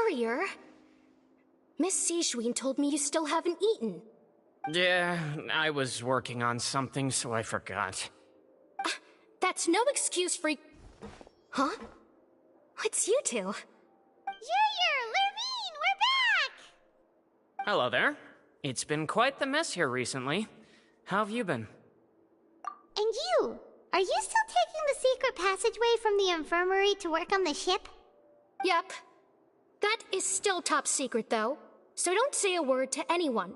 Courier? Miss Sijwin told me you still haven't eaten. Yeah, I was working on something, so I forgot. That's no excuse for... Huh? What's you two? Courier, Lurvine, we're back! Hello there. It's been quite the mess here recently. How have you been? And you? Are you still taking the secret passageway from the infirmary to work on the ship? Yep. That is still top secret, though, so don't say a word to anyone.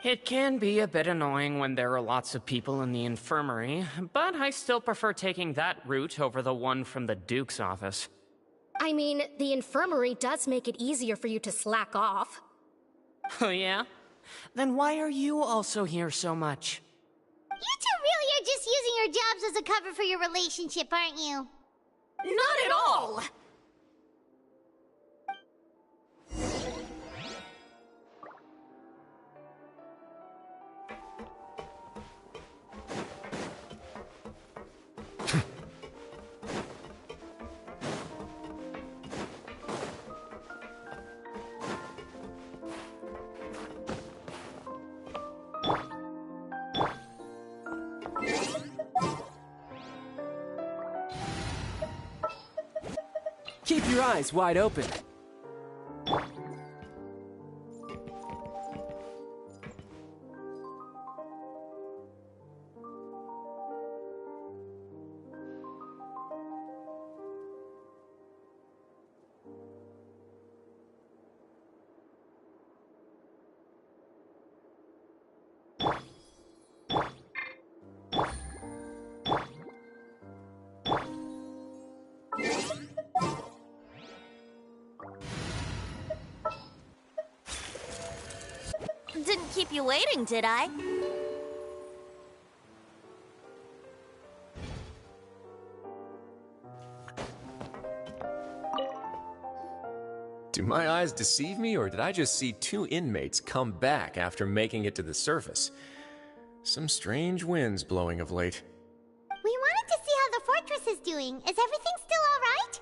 It can be a bit annoying when there are lots of people in the infirmary, but I still prefer taking that route over the one from the Duke's office. I mean, the infirmary does make it easier for you to slack off. Oh yeah? Then why are you also here so much? You two really are just using your jobs as a cover for your relationship, aren't you? Not at all! Keep your eyes wide open. Didn't keep you waiting, did I? Do my eyes deceive me, or did I just see two inmates come back after making it to the surface? Some strange winds blowing of late. We wanted to see how the fortress is doing. Is everything still alright?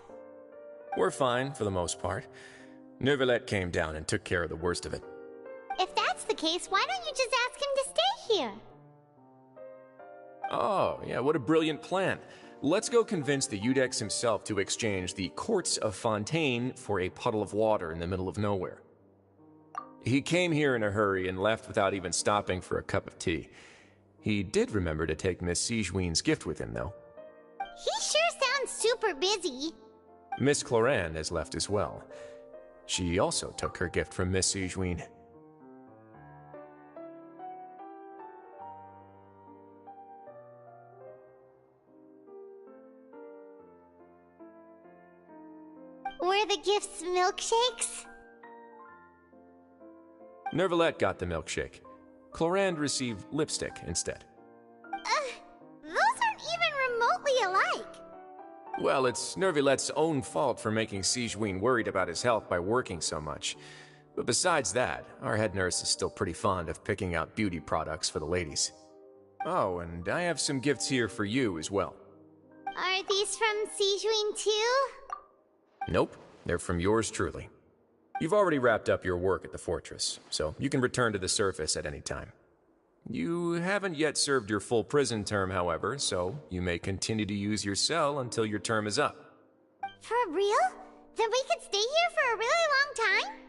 We're fine, for the most part. Neuvillette came down and took care of the worst of it. If that's the case, why don't you just ask him to stay here? Oh, yeah, what a brilliant plan. Let's go convince the Udex himself to exchange the Courts of Fontaine for a puddle of water in the middle of nowhere. He came here in a hurry and left without even stopping for a cup of tea. He did remember to take Miss Sijwin's gift with him, though. He sure sounds super busy. Miss Cloran has left as well. She also took her gift from Miss Sijwin. Were the gifts milkshakes? Neuvillette got the milkshake. Clorand received lipstick instead. Those aren't even remotely alike. Well, it's Neuvillette's own fault for making Sijwin worried about his health by working so much. But besides that, our head nurse is still pretty fond of picking out beauty products for the ladies. Oh, and I have some gifts here for you as well. Are these from Sijwin too? Nope, they're from yours truly. You've already wrapped up your work at the fortress, so you can return to the surface at any time. You haven't yet served your full prison term, however, so you may continue to use your cell until your term is up. For real? Then we could stay here for a really long time?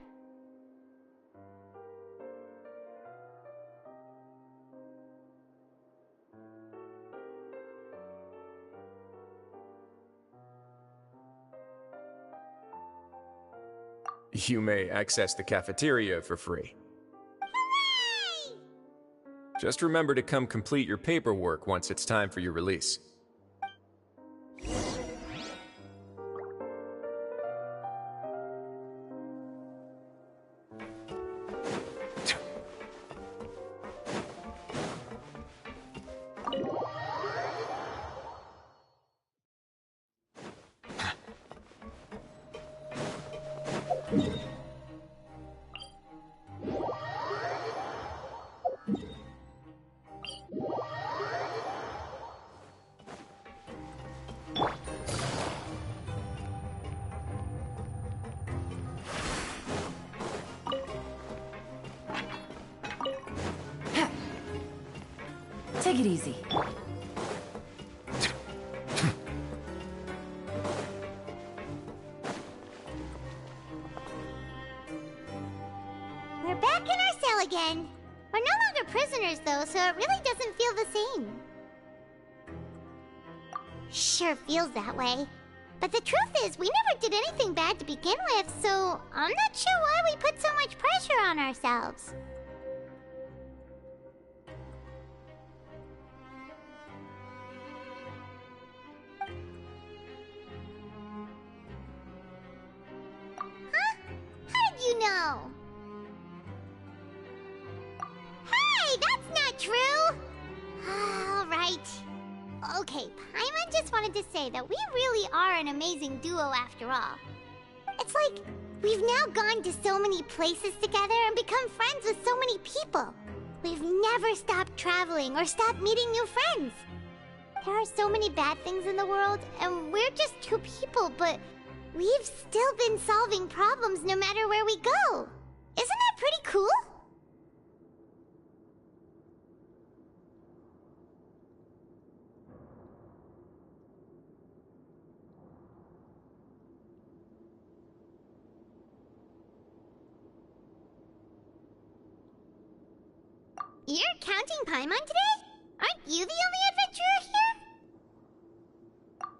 You may access the cafeteria for free. Hooray! Just remember to come complete your paperwork once it's time for your release. Take it easy. We're back in our cell again. We're no longer prisoners, though, so it really doesn't feel the same. Sure feels that way. But the truth is, we never did anything bad to begin with, so I'm not sure why we put so much pressure on ourselves. Huh? How did you know? Hey, that's not true! All right. Okay, Paimon just wanted to say that we really are an amazing duo after all. It's like we've now gone to so many places together and become friends with so many people. We've never stopped traveling or stopped meeting new friends. There are so many bad things in the world, and we're just two people, but we've still been solving problems no matter where we go. Isn't that pretty cool? You're counting Paimon today? Aren't you the only adventurer here?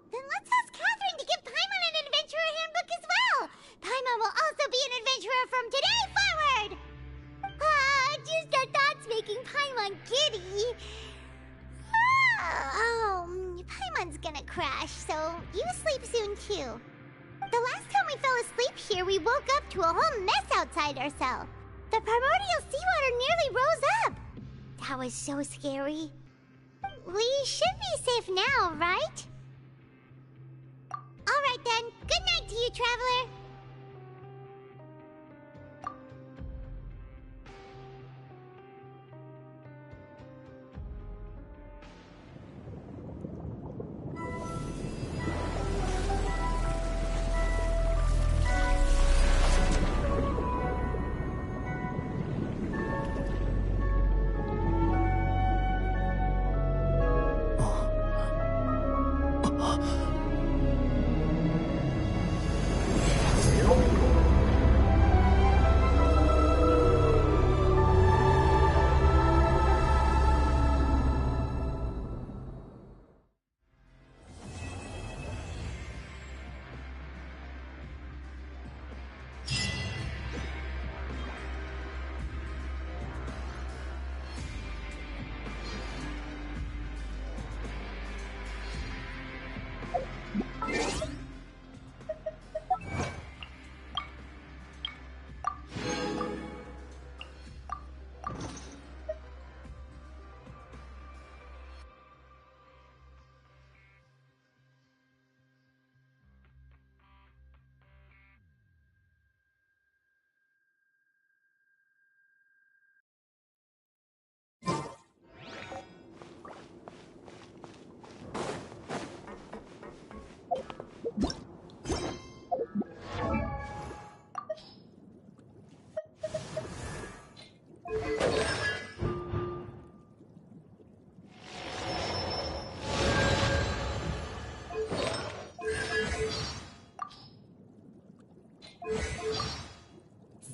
Then let's ask Catherine to give Paimon an adventurer handbook as well. Paimon will also be an adventurer from today forward. Just our thoughts making Paimon giddy. Paimon's gonna crash, so you sleep soon too. The last time we fell asleep here, we woke up to a whole mess outside our cell. The primordial seawater nearly rose up. That was so scary. We should be safe now, right? Alright then, good night to you, Traveler.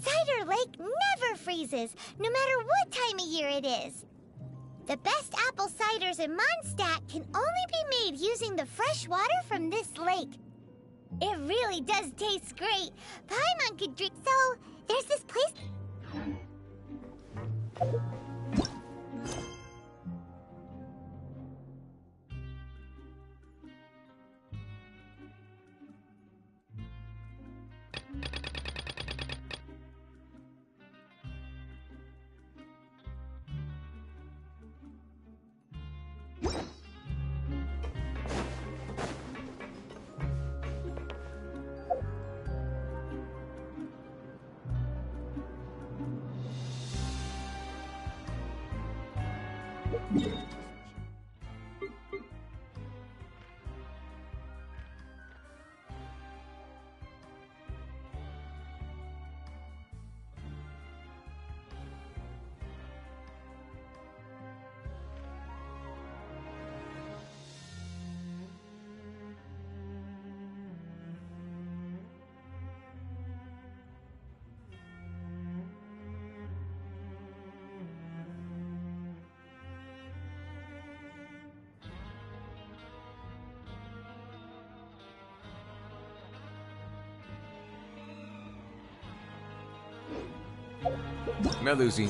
Cider Lake never freezes, no matter what time of year it is. The best apple ciders in Mondstadt can only be made using the fresh water from this lake. It really does taste great. Paimon could drink, so there's this place... Melusi.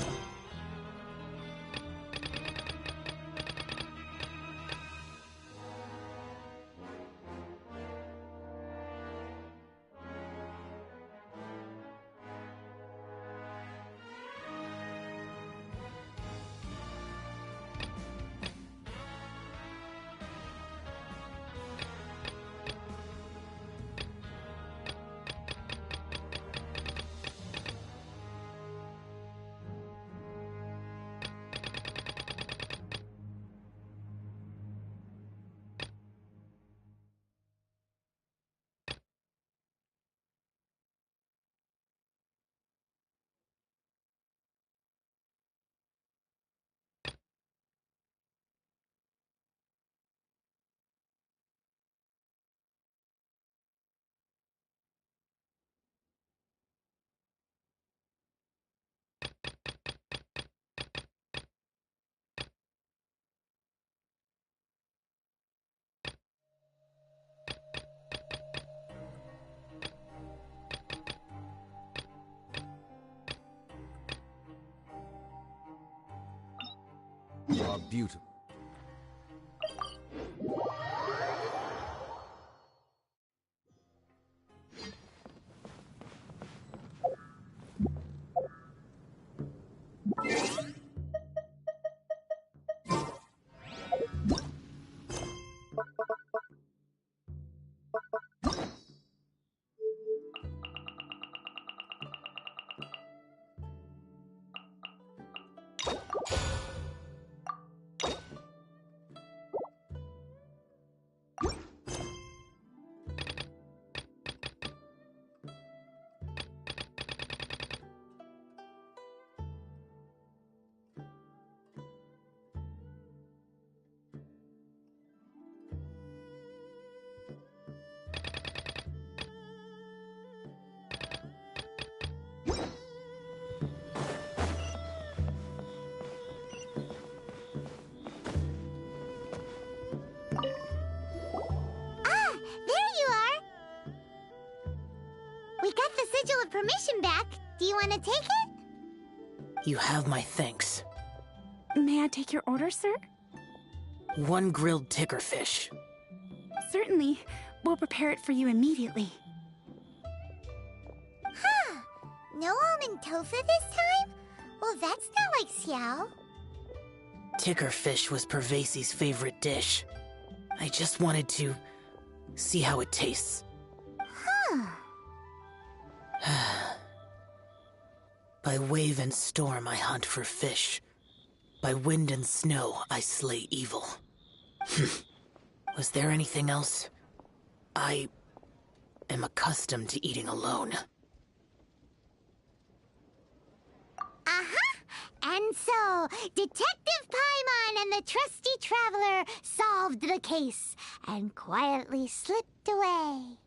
You are beautiful. There you are! We got the sigil of permission back. Do you want to take it? You have my thanks. May I take your order, sir? 1 grilled ticker fish. Certainly. We'll prepare it for you immediately. Huh. No almond tofu this time? Well, that's not like Xiao. Ticker fish was Pervasi's favorite dish. I just wanted to see how it tastes. Huh. By wave and storm I hunt for fish. By wind and snow I slay evil. Was there anything else? I am accustomed to eating alone. Uh-huh. And so, Detective Paimon and the trusty traveler solved the case and quietly slipped away.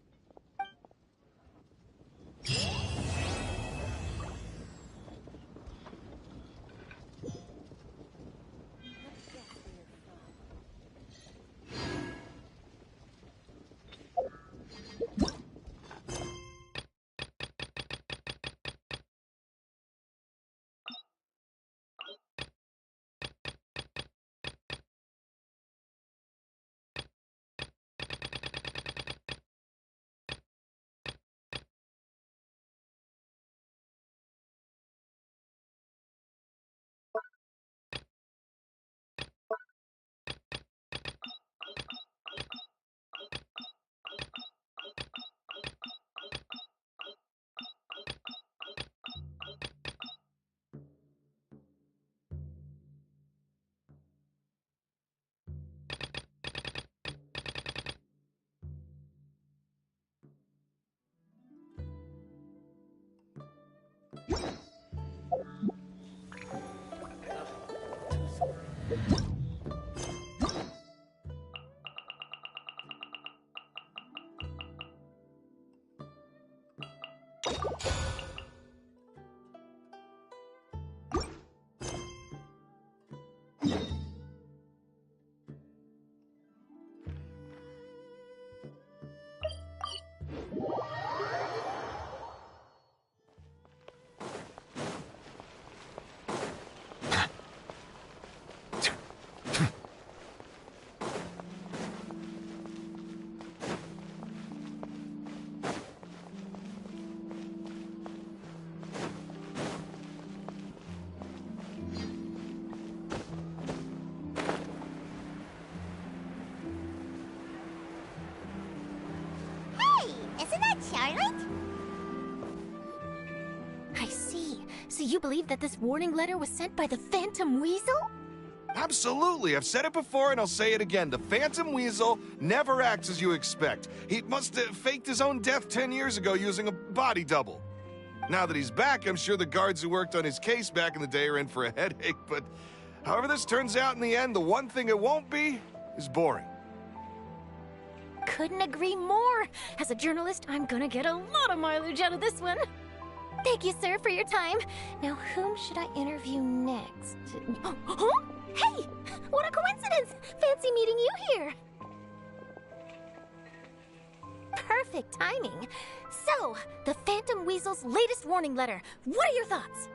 So you believe that this warning letter was sent by the Phantom Weasel? Absolutely. I've said it before and I'll say it again. The Phantom Weasel never acts as you expect. He must have faked his own death 10 years ago using a body double. Now that he's back, I'm sure the guards who worked on his case back in the day are in for a headache, but however this turns out in the end, the one thing it won't be is boring. Couldn't agree more. As a journalist, I'm gonna get a lot of mileage out of this one. Thank you, sir, for your time. Now, whom should I interview next? Huh? Hey! What a coincidence! Fancy meeting you here. Perfect timing. So, the Phantom Weasel's latest warning letter. What are your thoughts?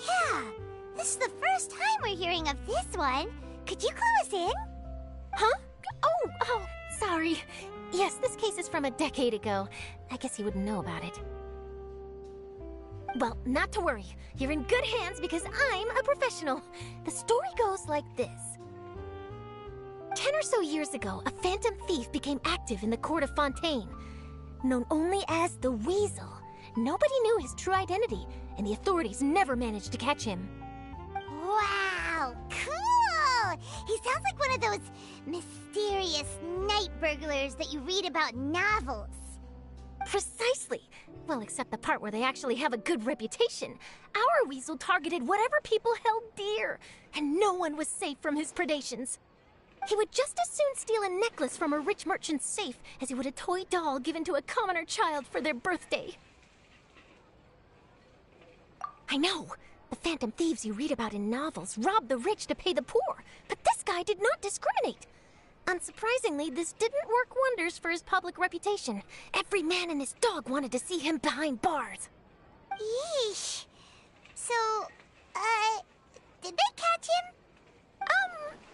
Yeah, this is the first time we're hearing of this one. Could you clue us in? Huh? Oh, sorry. Yes, this case is from a decade ago. I guess you wouldn't know about it. Well, not to worry. You're in good hands because I'm a professional. The story goes like this. 10 or so years ago, a phantom thief became active in the court of Fontaine. Known only as the Weasel, nobody knew his true identity, and the authorities never managed to catch him. Wow, cool! He sounds like one of those mysterious night burglars that you read about in novels. Precisely. Well, except the part where they actually have a good reputation. Our Weasel targeted whatever people held dear, and no one was safe from his predations. He would just as soon steal a necklace from a rich merchant's safe as he would a toy doll given to a commoner child for their birthday. I know. The phantom thieves you read about in novels rob the rich to pay the poor, but this guy did not discriminate. Unsurprisingly, this didn't work wonders for his public reputation. Every man and his dog wanted to see him behind bars. Yeesh. So, did they catch him?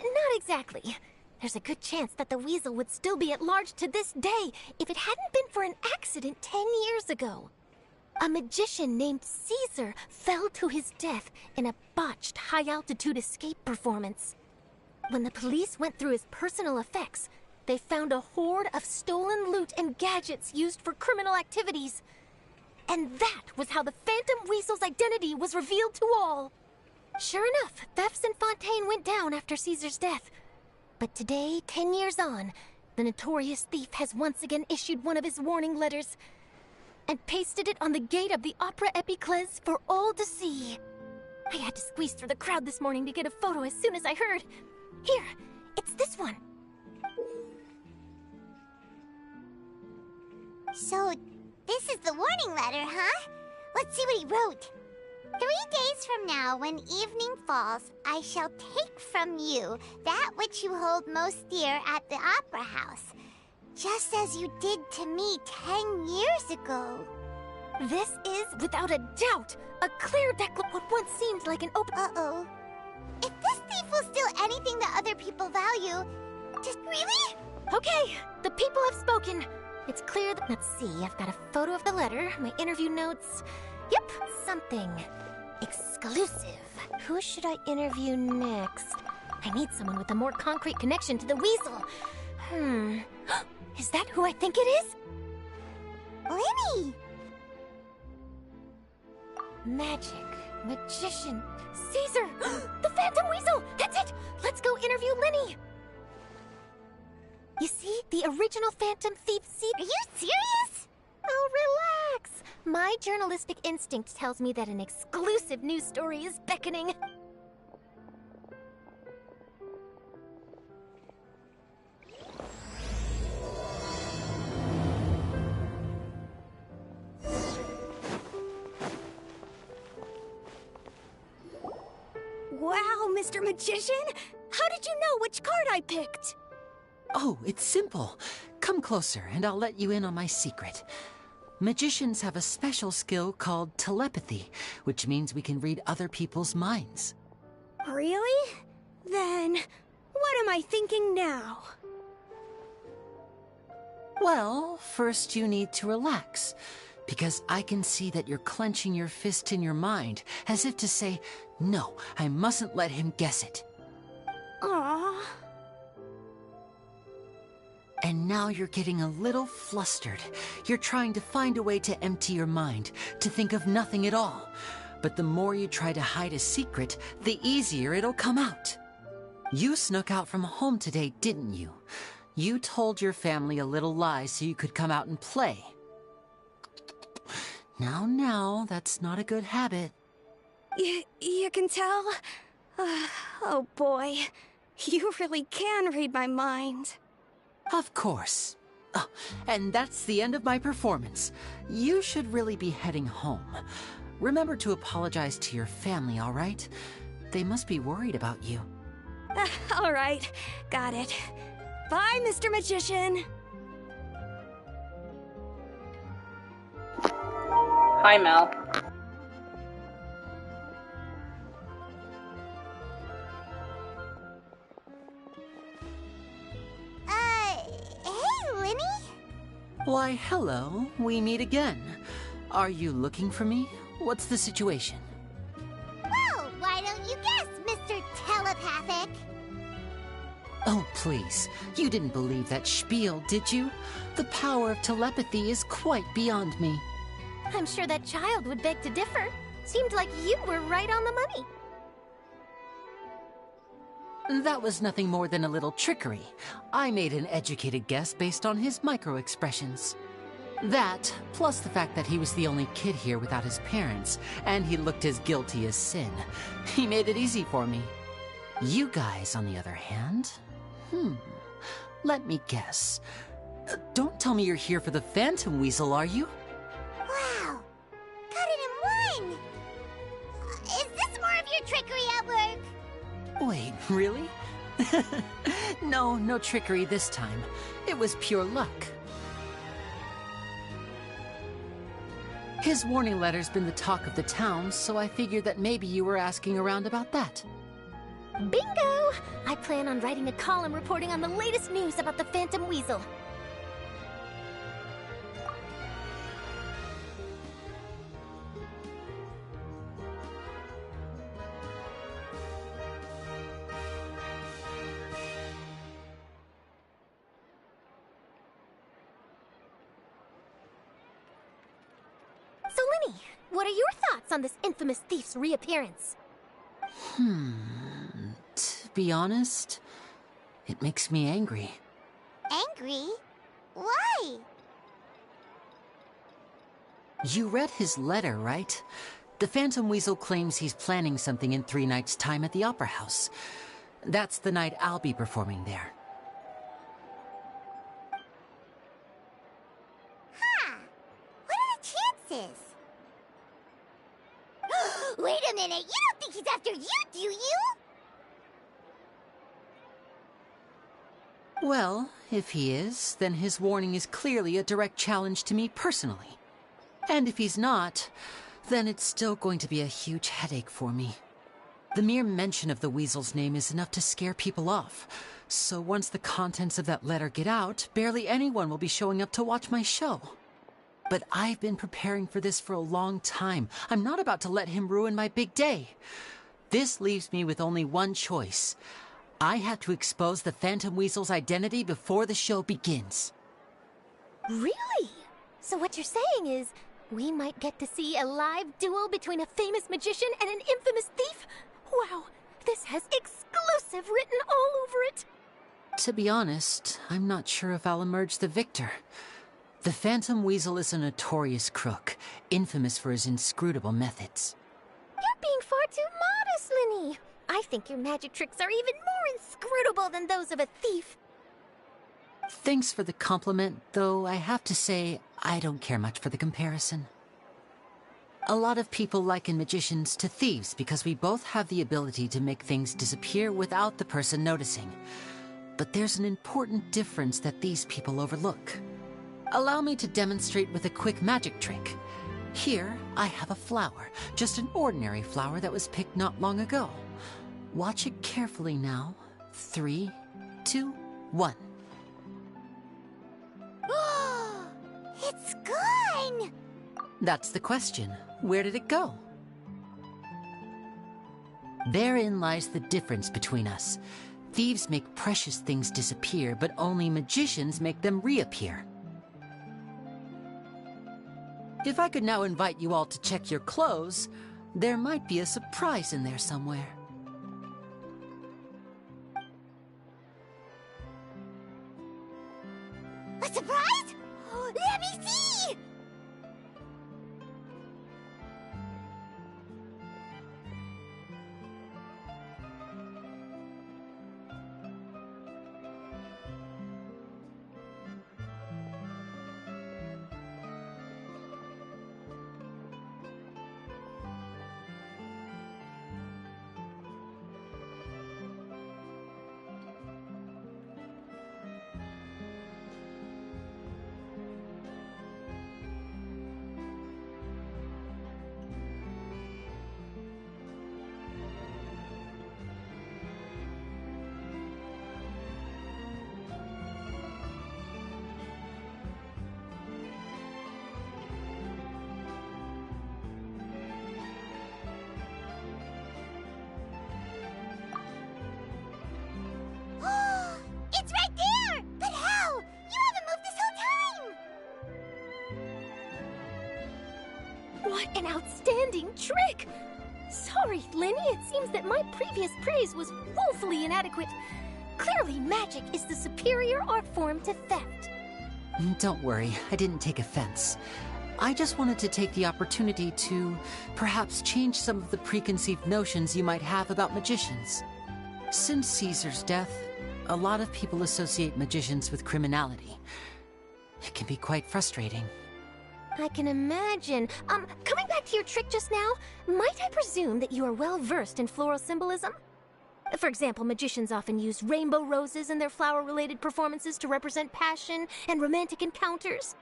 Not exactly. There's a good chance that the Weasel would still be at large to this day if it hadn't been for an accident 10 years ago. A magician named Caesar fell to his death in a botched high-altitude escape performance. When the police went through his personal effects, they found a hoard of stolen loot and gadgets used for criminal activities. And that was how the Phantom Weasel's identity was revealed to all. Sure enough, thefts in Fontaine went down after Caesar's death. But today, 10 years on, the notorious thief has once again issued one of his warning letters and pasted it on the gate of the Opera Epiclese for all to see. I had to squeeze through the crowd this morning to get a photo as soon as I heard. Here, it's this one. So, this is the warning letter, huh? Let's see what he wrote. 3 days from now, when evening falls, I shall take from you that which you hold most dear at the Opera House, just as you did to me 10 years ago. This is, without a doubt, a clear what once seemed like an open... Uh-oh. If this thief will steal anything that other people value... Really? Okay, the people have spoken. It's clear that... Let's see, I've got a photo of the letter, my interview notes... Yep, something exclusive. Who should I interview next? I need someone with a more concrete connection to the weasel. Is that who I think it is? Lenny! Magic, magician, Caesar! The Phantom Weasel! That's it! Let's go interview Lenny! You see, the original Phantom Thief Caesar... Are you serious? Oh, relax! My journalistic instinct tells me that an exclusive news story is beckoning. Wow, Mr. Magician! How did you know which card I picked? Oh, it's simple. Come closer and I'll let you in on my secret. Magicians have a special skill called telepathy, which means we can read other people's minds. Really? Then, what am I thinking now? Well, first you need to relax, because I can see that you're clenching your fist in your mind, as if to say, no, I mustn't let him guess it. Aww. And now you're getting a little flustered. You're trying to find a way to empty your mind, to think of nothing at all. But the more you try to hide a secret, the easier it'll come out. You snuck out from home today, didn't you? You told your family a little lie so you could come out and play. Now, that's not a good habit. You can tell? Oh boy, you really can read my mind. Of course. Oh, and that's the end of my performance. You should really be heading home. Remember to apologize to your family, all right? They must be worried about you. All right, got it. Bye, Mr. Magician. Hi, Mel. Hey, Lenny? Why, hello. We meet again. Are you looking for me? What's the situation? Well, why don't you guess, Mr. Telepathic? Oh, please. You didn't believe that spiel, did you? The power of telepathy is quite beyond me. I'm sure that child would beg to differ. Seemed like you were right on the money. That was nothing more than a little trickery. I made an educated guess based on his micro-expressions. That, plus the fact that he was the only kid here without his parents, and he looked as guilty as sin. He made it easy for me. You guys, on the other hand... Let me guess. Don't tell me you're here for the Phantom Weasel, are you? Wow! Got it in one! Is this more of your trickery at work? Wait, really? No trickery this time. It was pure luck. His warning letter's been the talk of the town, so I figured that maybe you were asking around about that. Bingo! I plan on writing a column reporting on the latest news about the Phantom Weasel. So, Lenny, what are your thoughts on this infamous thief's reappearance? To be honest, It makes me angry. Angry? Why? You read his letter, right? The Phantom Weasel claims he's planning something in 3 nights' time at the Opera House. That's the night I'll be performing there. Huh. What are the chances? Wait a minute, you don't think he's after you, do you? Well, if he is, then his warning is clearly a direct challenge to me personally. And if he's not, then it's still going to be a huge headache for me. The mere mention of the Weasel's name is enough to scare people off. So once the contents of that letter get out, barely anyone will be showing up to watch my show. But I've been preparing for this for a long time. I'm not about to let him ruin my big day. This leaves me with only one choice. I have to expose the Phantom Weasel's identity before the show begins. Really? So what you're saying is, we might get to see a live duel between a famous magician and an infamous thief? Wow, this has exclusive written all over it! To be honest, I'm not sure if I'll emerge the victor. The Phantom Weasel is a notorious crook, infamous for his inscrutable methods. You're being far too modest, Linny. I think your magic tricks are even more inscrutable than those of a thief. Thanks for the compliment, though I have to say, I don't care much for the comparison. A lot of people liken magicians to thieves because we both have the ability to make things disappear without the person noticing. But there's an important difference that these people overlook. Allow me to demonstrate with a quick magic trick. Here, I have a flower, just an ordinary flower that was picked not long ago. Watch it carefully now. 3, 2, 1. It's gone! That's the question. Where did it go? Therein lies the difference between us. Thieves make precious things disappear, but only magicians make them reappear. If I could now invite you all to check your clothes, there might be a surprise in there somewhere. A surprise? Let me see! It's right there! But how? You haven't moved this whole time! What an outstanding trick! Sorry, Linny, it seems that my previous praise was woefully inadequate. Clearly, magic is the superior art form to theft. Don't worry, I didn't take offense. I just wanted to take the opportunity to perhaps change some of the preconceived notions you might have about magicians. Since Caesar's death, a lot of people associate magicians with criminality. It can be quite frustrating. I can imagine. Coming back to your trick just now, might I presume that you are well versed in floral symbolism? For example, magicians often use rainbow roses in their flower-related performances to represent passion and romantic encounters.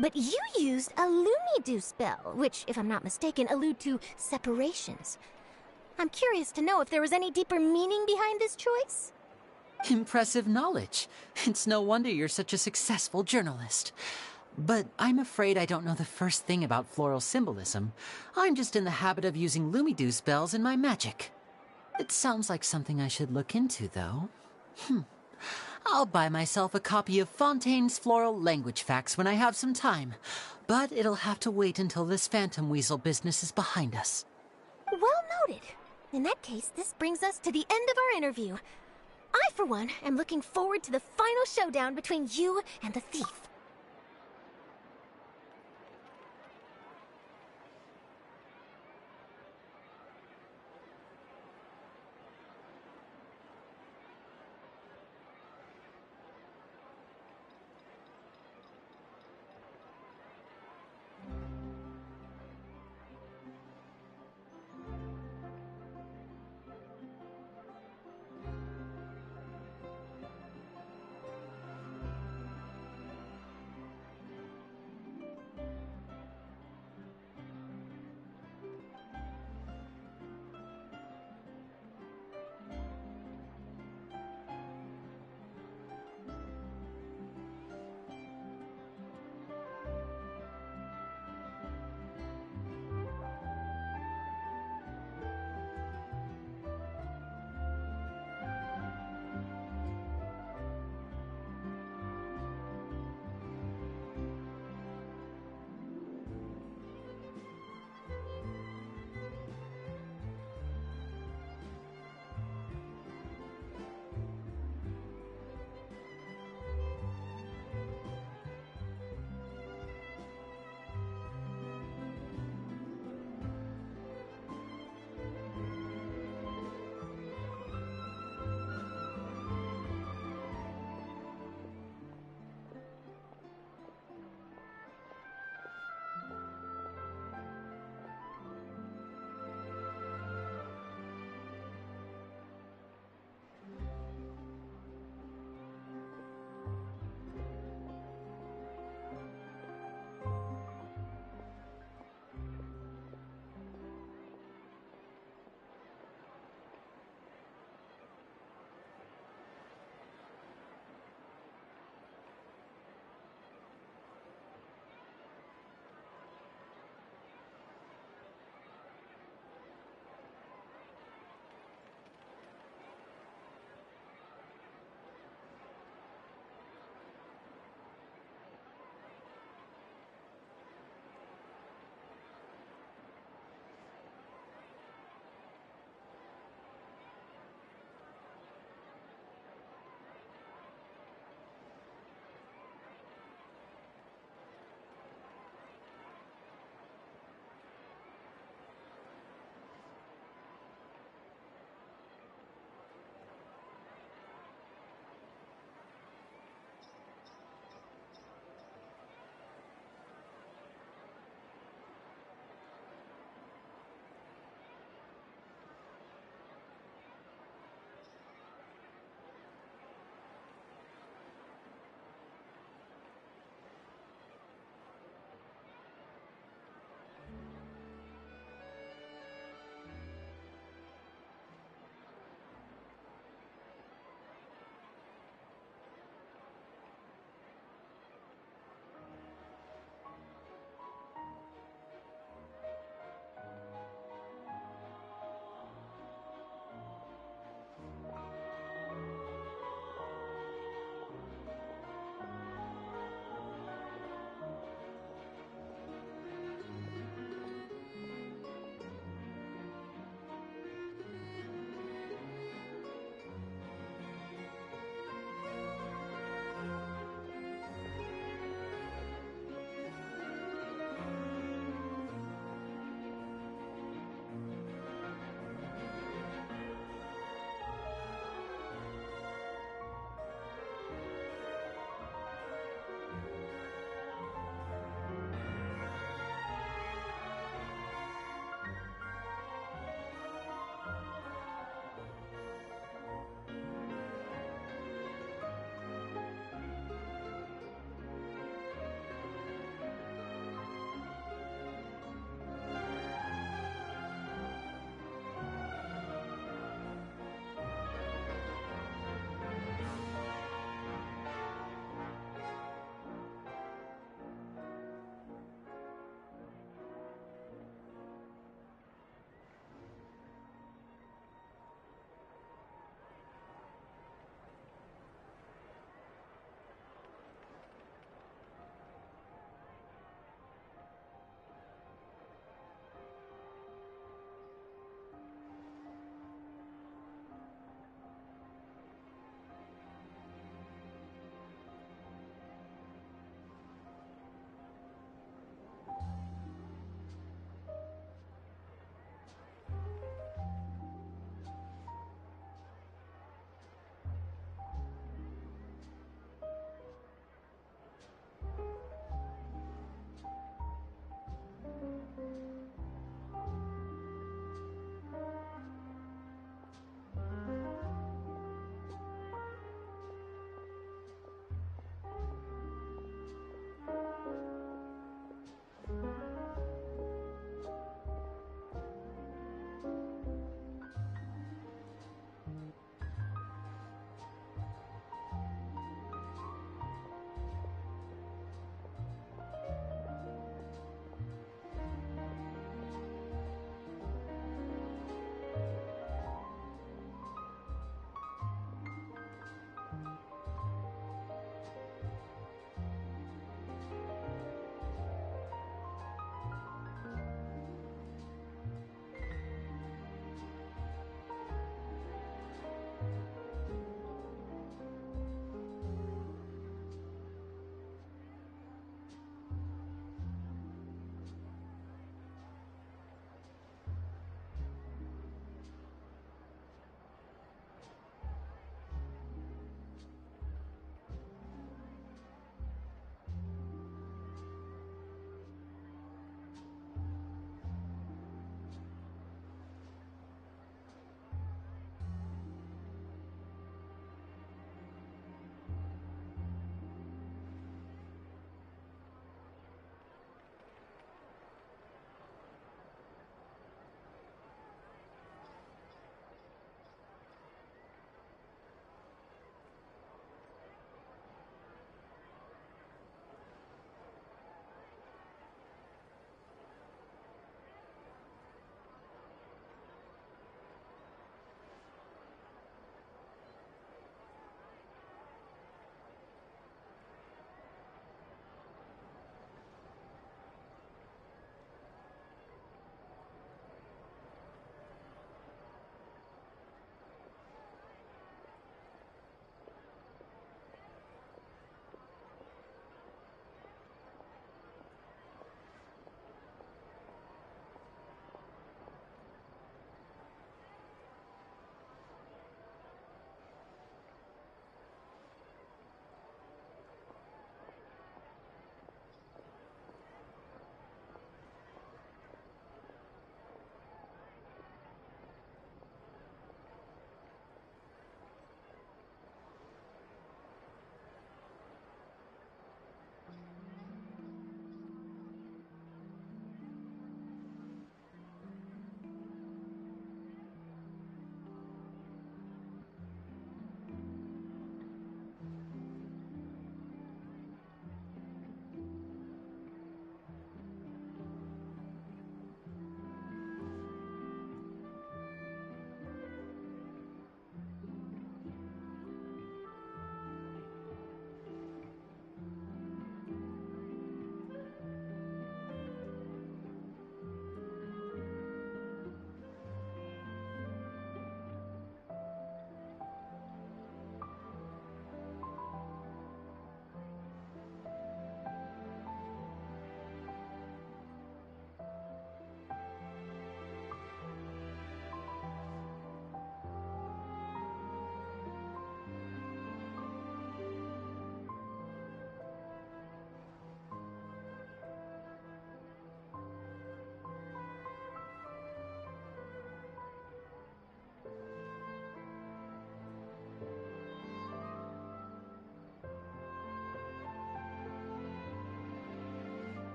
But you used a Lumidu spell, which, if I'm not mistaken, allude to separations. I'm curious to know if there was any deeper meaning behind this choice? Impressive knowledge. It's no wonder you're such a successful journalist. But I'm afraid I don't know the first thing about floral symbolism. I'm just in the habit of using Lumidu spells in my magic. It sounds like something I should look into, though. I'll buy myself a copy of Fontaine's Floral Language Facts when I have some time. But it'll have to wait until this Phantom Weasel business is behind us. Well noted. In that case, this brings us to the end of our interview. I, for one, am looking forward to the final showdown between you and the thief.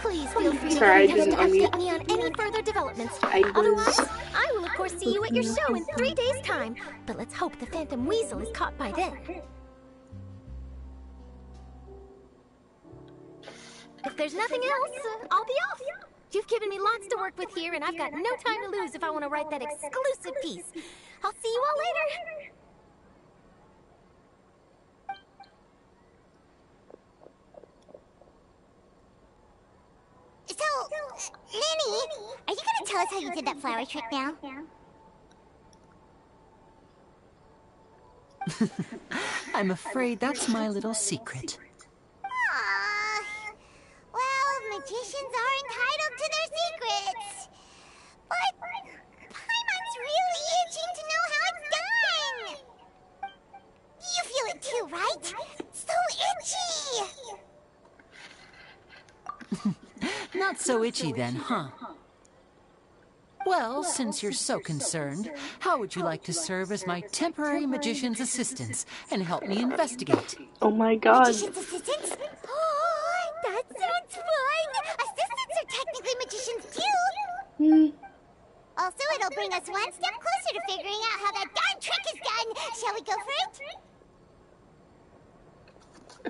Please feel free to Sorry, I contact didn't to update unmute. me on any further developments. I was Otherwise, I will of course see you at your looking show in 3 days' time. But let's hope the Phantom Weasel is caught by then. If there's nothing else, I'll be off. You've given me lots to work with here, and I've got no time to lose if I want to write that exclusive piece. I'll see you all later. So, Lenny, are you gonna tell us how you did that flower trick now? I'm afraid that's my little secret. Aww. Well, magicians are entitled to their secrets. But Paimon's really itching to know how it's done. You feel it too, right? So itchy. Not so itchy then, huh? Well, since you're so concerned, how would you like to serve as my temporary magician's assistants and help me investigate? Oh my god. Magician's assistants? Oh, that sounds fun! Assistants are technically magicians too! Also, it'll bring us one step closer to figuring out how that darn trick is done! Shall we go for it?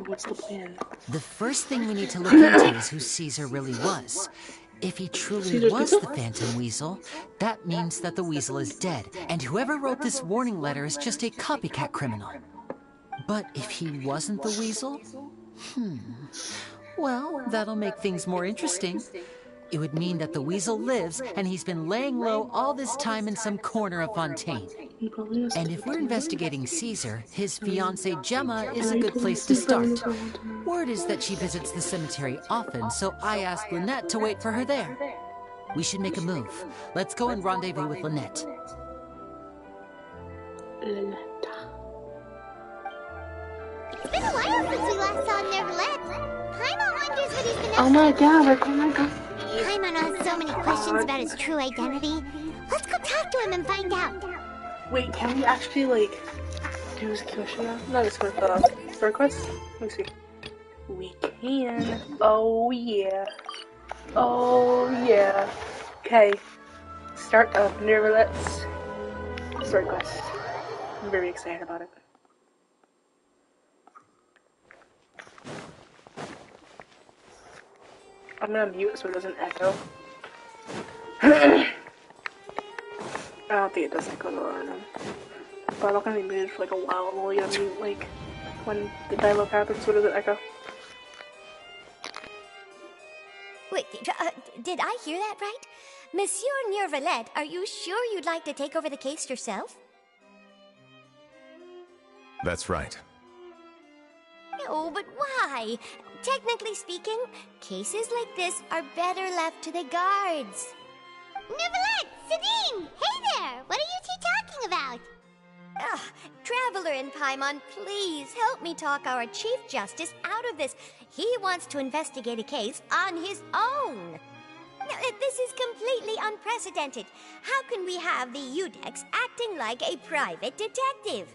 What's the plan? The first thing we need to look into is who Caesar really was. If he truly Caesar's was Weasel? the Phantom Weasel, that means that the Weasel is dead, and whoever wrote this warning letter is just a copycat criminal. But if he wasn't the Weasel? Well, that'll make things more interesting. It would mean that the Weasel lives, and he's been laying low all this time in some corner of Fontaine. And if we're investigating Caesar, his fiancée Gemma is a good place to start. Word is that she visits the cemetery often, so I asked Lynette to wait for her there. We should make a move. Let's go and rendezvous with Lynette. It's been a while since we last saw Nervalette. Paimon wonders what he's been up to. Oh my god, oh my god. Paimon has so many questions about his true identity. Let's go talk to him and find out. Wait, can we actually, like, do his question now? Not his question, request? Let me see. We can. Oh yeah. Oh yeah. Okay. Start of Nervalette's sword quest. I'm very excited about it. I'm gonna mute so it doesn't echo. I don't think it does echo though, I know. But I'm not gonna be muted for like a while. I'm only gonna mute like when the dialogue happens so it doesn't echo. Wait, did I hear that right? Monsieur Nervalette, are you sure you'd like to take over the case yourself? That's right. No, but why? Technically speaking, cases like this are better left to the guards. Nervalette! Sadim! Hey there! What are you two talking about? Ugh, Traveler and Paimon, please help me talk our Chief Justice out of this. He wants to investigate a case on his own. Now, this is completely unprecedented. How can we have the Udex acting like a private detective?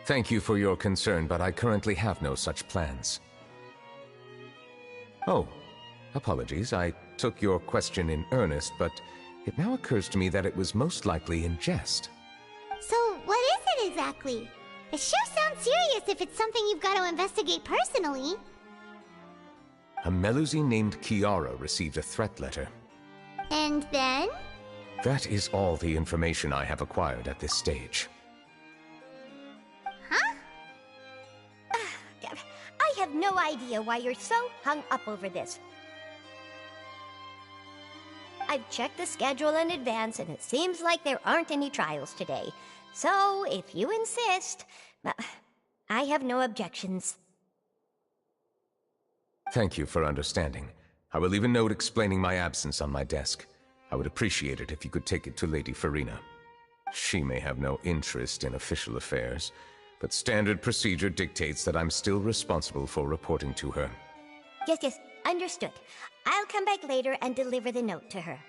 Thank you for your concern, but I currently have no such plans. Oh, apologies. I took your question in earnest, but it now occurs to me that it was most likely in jest. exactly? It sure sounds serious if it's something you've got to investigate personally. A Melusine named Kiara received a threat letter. And then? That is all the information I have acquired at this stage. Huh? I have no idea why you're so hung up over this. I've checked the schedule in advance, and it seems like there aren't any trials today. So, if you insist, I have no objections. Thank you for understanding. I will leave a note explaining my absence on my desk. I would appreciate it if you could take it to Lady Farina. She may have no interest in official affairs, but standard procedure dictates that I'm still responsible for reporting to her. Yes, understood. I'll come back later and deliver the note to her.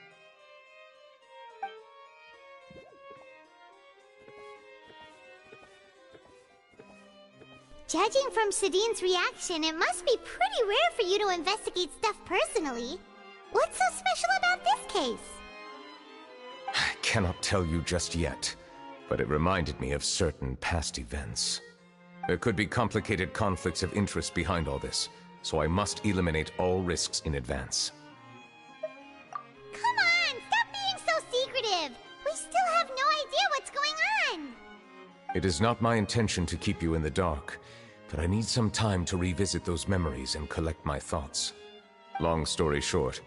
Judging from Sadine's reaction, it must be pretty rare for you to investigate stuff personally. What's so special about this case? I cannot tell you just yet, but it reminded me of certain past events. There could be complicated conflicts of interest behind all this, so I must eliminate all risks in advance. Come on, stop being so secretive! We still have no idea what's going on! It is not my intention to keep you in the dark, but I need some time to revisit those memories and collect my thoughts. Long story short,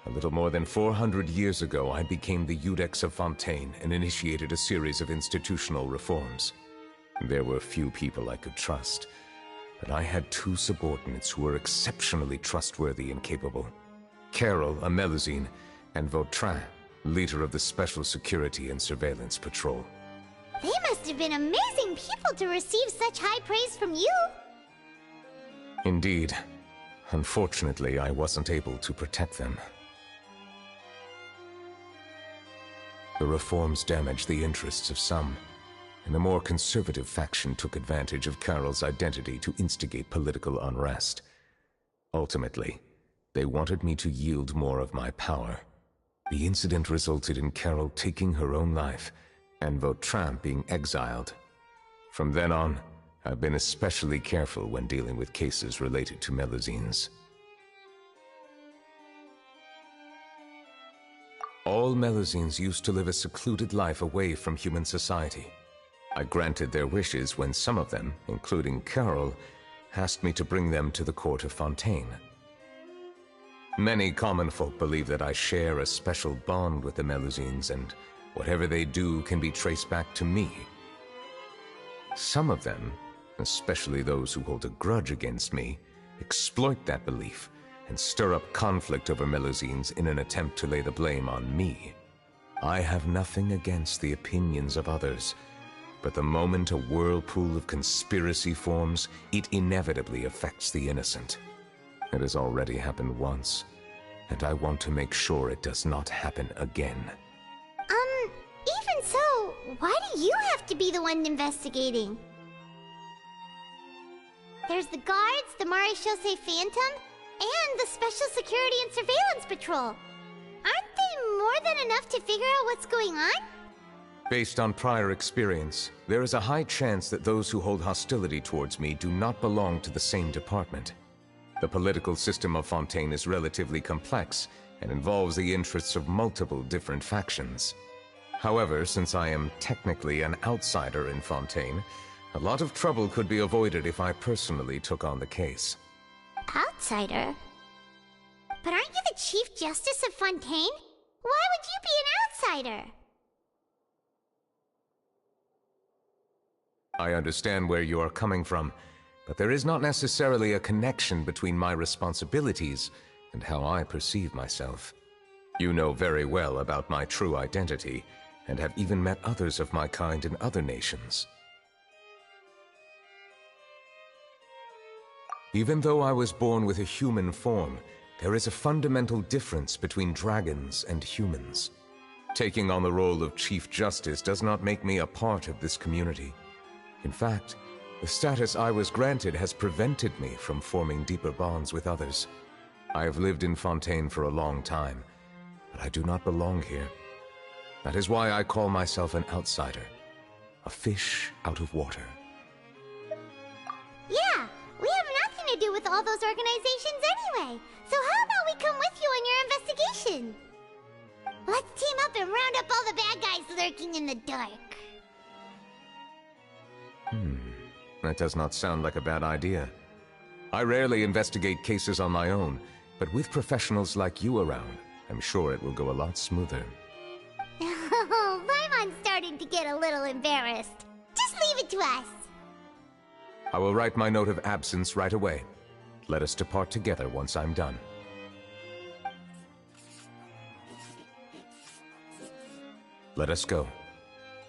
a little more than 400 years ago, I became the Iudex of Fontaine and initiated a series of institutional reforms. There were few people I could trust, but I had two subordinates who were exceptionally trustworthy and capable. Carol, a Melusine, and Vautrin, leader of the Special Security and Surveillance Patrol. They must have been amazing people to receive such high praise from you! Indeed. Unfortunately, I wasn't able to protect them. The reforms damaged the interests of some, and the more conservative faction took advantage of Carol's identity to instigate political unrest. Ultimately, they wanted me to yield more of my power. The incident resulted in Carol taking her own life, and Vautrin being exiled. From then on, I've been especially careful when dealing with cases related to Melusines. All Melusines used to live a secluded life away from human society. I granted their wishes when some of them, including Carol, asked me to bring them to the court of Fontaine. Many common folk believe that I share a special bond with the Melusines, and whatever they do can be traced back to me. Some of them, especially those who hold a grudge against me, exploit that belief and stir up conflict over Melusines in an attempt to lay the blame on me. I have nothing against the opinions of others, but the moment a whirlpool of conspiracy forms, it inevitably affects the innocent. It has already happened once, and I want to make sure it does not happen again. Even so, why do you have to be the one investigating? There's the guards, the Marechaussee Phantom, and the Special Security and Surveillance Patrol. Aren't they more than enough to figure out what's going on? Based on prior experience, there is a high chance that those who hold hostility towards me do not belong to the same department. The political system of Fontaine is relatively complex and involves the interests of multiple different factions. However, since I am technically an outsider in Fontaine, a lot of trouble could be avoided if I personally took on the case. Outsider? But aren't you the Chief Justice of Fontaine? Why would you be an outsider? I understand where you are coming from, but there is not necessarily a connection between my responsibilities and how I perceive myself. You know very well about my true identity, and have even met others of my kind in other nations. Even though I was born with a human form, there is a fundamental difference between dragons and humans. Taking on the role of Chief Justice does not make me a part of this community. In fact, the status I was granted has prevented me from forming deeper bonds with others. I have lived in Fontaine for a long time, but I do not belong here. That is why I call myself an outsider. A fish out of water. Yeah, we have nothing to do with all those organizations anyway. So how about we come with you on your investigation? Let's team up and round up all the bad guys lurking in the dark. That does not sound like a bad idea. I rarely investigate cases on my own, but with professionals like you around, I'm sure it will go a lot smoother. Oh, Paimon's starting to get a little embarrassed. Just leave it to us. I will write my note of absence right away. Let us depart together once I'm done. Let us go.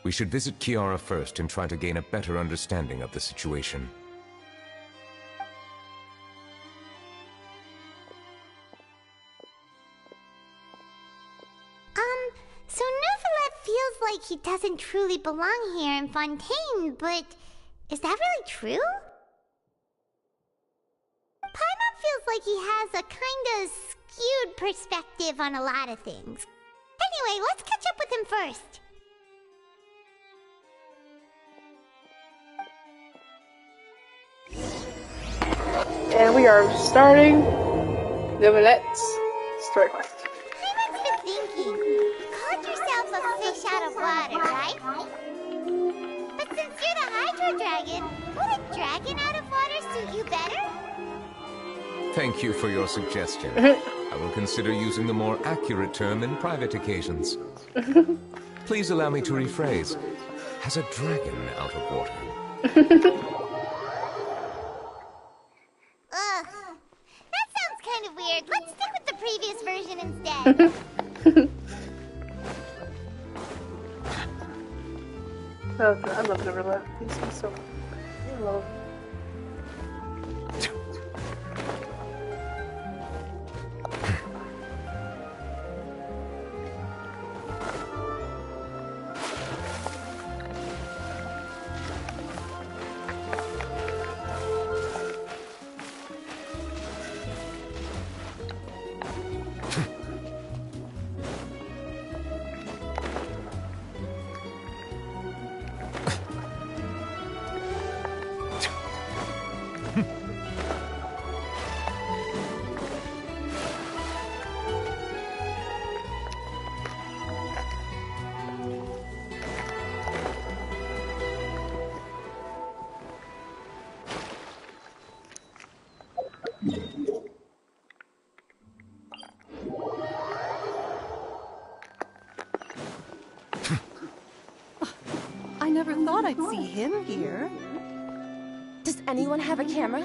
We should visit Kiara first and try to gain a better understanding of the situation. So Neuvillette feels like he doesn't truly belong here in Fontaine, but is that really true? Paimon feels like he has a kinda skewed perspective on a lot of things. Anyway, let's catch up with him first. And we are starting Neuvillette's story quest. Paimon's been thinking. You called yourself a fish out of water, right? But since you're the Hydro Dragon, would a dragon out of water suit you better? Thank you for your suggestion. I will consider using the more accurate term in private occasions. Please allow me to rephrase. Has a dragon out of water? Ugh. That sounds kind of weird. Let's stick with the previous version instead. I love Neuvillette. He's so... I love him. I never thought I'd see him here. Does anyone have a camera?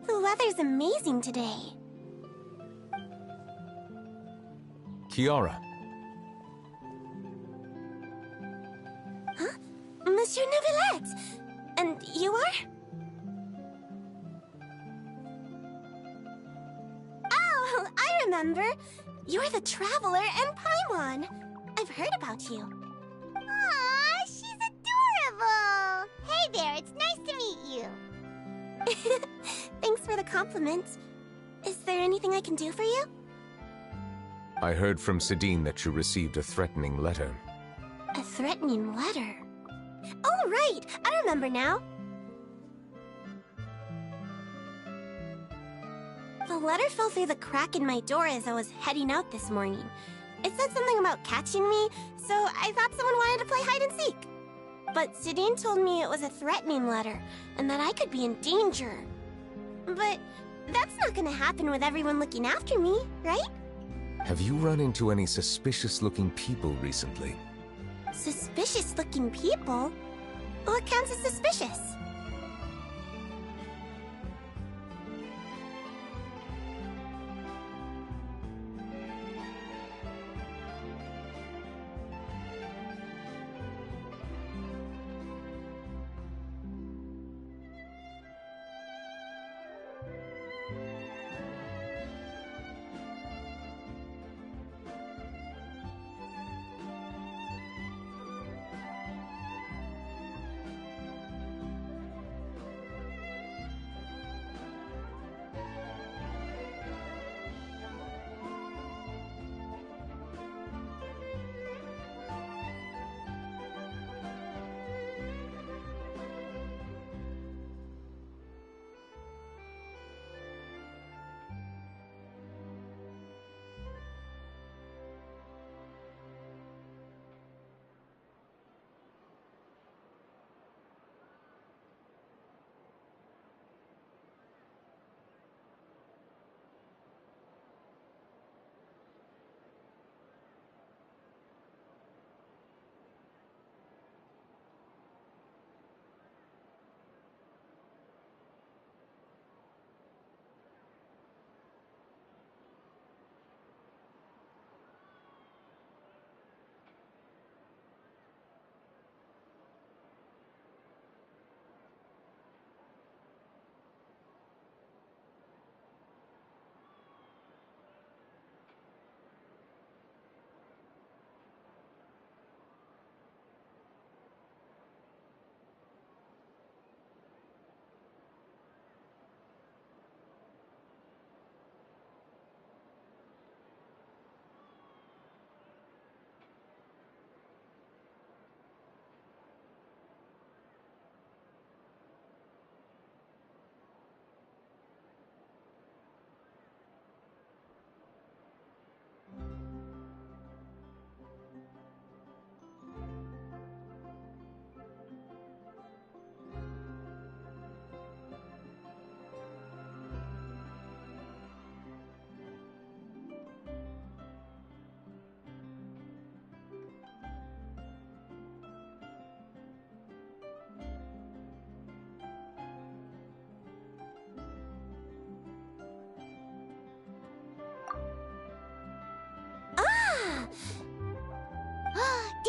The weather's amazing today. Kiara. Huh? Monsieur Neuvillette! And you are? Oh, I remember. You're the Traveler and Paimon. I've heard about you. Aw, she's adorable! Hey there, it's nice to meet you. Thanks for the compliment. Is there anything I can do for you? I heard from Sidine that you received a threatening letter. A threatening letter? Oh, right! I remember now. The letter fell through the crack in my door as I was heading out this morning. It said something about catching me, so I thought someone wanted to play hide and seek. But Sidine told me it was a threatening letter, and that I could be in danger. But that's not gonna happen with everyone looking after me, right? Have you run into any suspicious-looking people recently? Suspicious-looking people? What counts as suspicious?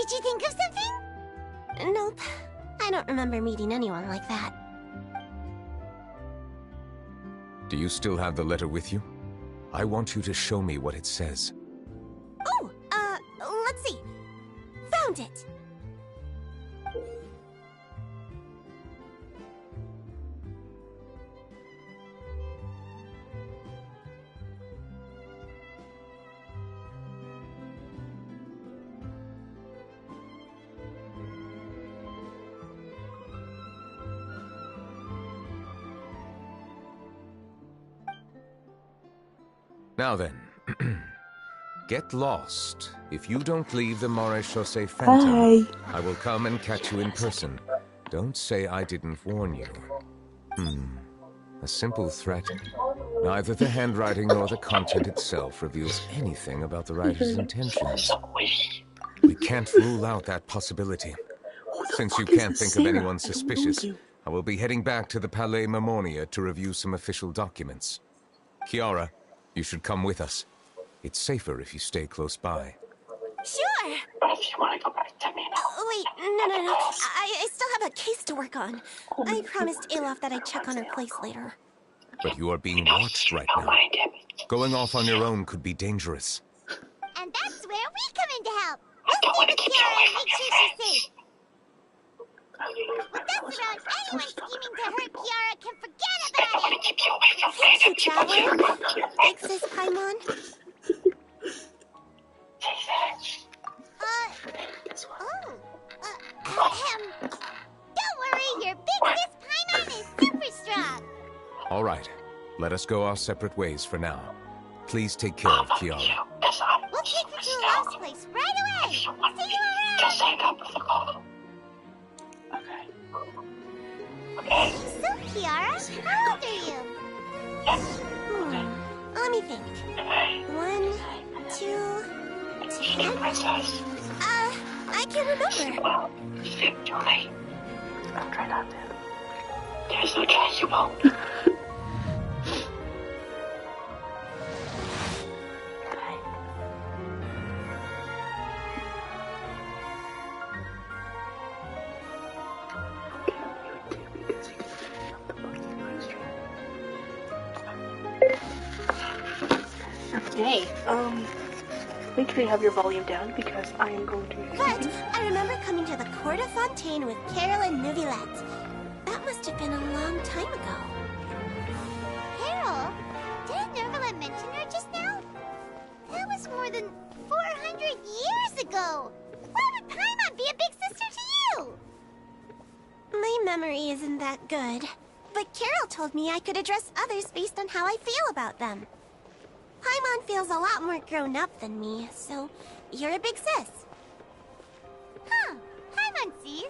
Did you think of something? Nope. I don't remember meeting anyone like that. Do you still have the letter with you? I want you to show me what it says. Oh, let's see. Found it. Now then, get lost. If you don't leave the Maréchaussée Phantom, I will come and catch you in person. Don't say I didn't warn you. A simple threat. Neither the handwriting nor the content itself reveals anything about the writer's intentions. We can't rule out that possibility. Since you can't think of anyone suspicious, I will be heading back to the Palais Mermonia to review some official documents. Kiara, you should come with us. It's safer if you stay close by. Sure! But if you want to go back to me now. Wait, no. I still have a case to work on. I promised Alof that I'd check on her place later. But you are being watched right now. Going off on your own could be dangerous. And that's where we come in to help. We'll stay with Kiara and make sure she's safe. With us around, anyone scheming to hurt Kiara can forget about it. Thank you, Traveler. Thanks, Sis Paimon. Don't worry, your big Sis Paimon is super strong. All right, let us go our separate ways for now. Please take care of Kiara. We'll take her to Alof's place right away. See you around. Just hang up with the call. Okay. So, Kiara, how old are you? Let me think. 1, 2, 10. I can't remember. I'll try not to. There's no chance you won't. Okay, make sure you have your volume down because I am going to... But I remember coming to the Court of Fontaine with Carol and Neuvillette. That must have been a long time ago. Carol? Didn't Neuvillette mention her just now? That was more than 400 years ago. Why would Paimon be a big sister to you? My memory isn't that good. But Carol told me I could address others based on how I feel about them. Paimon feels a lot more grown up than me, so you're a big sis. Huh. Paimon sees.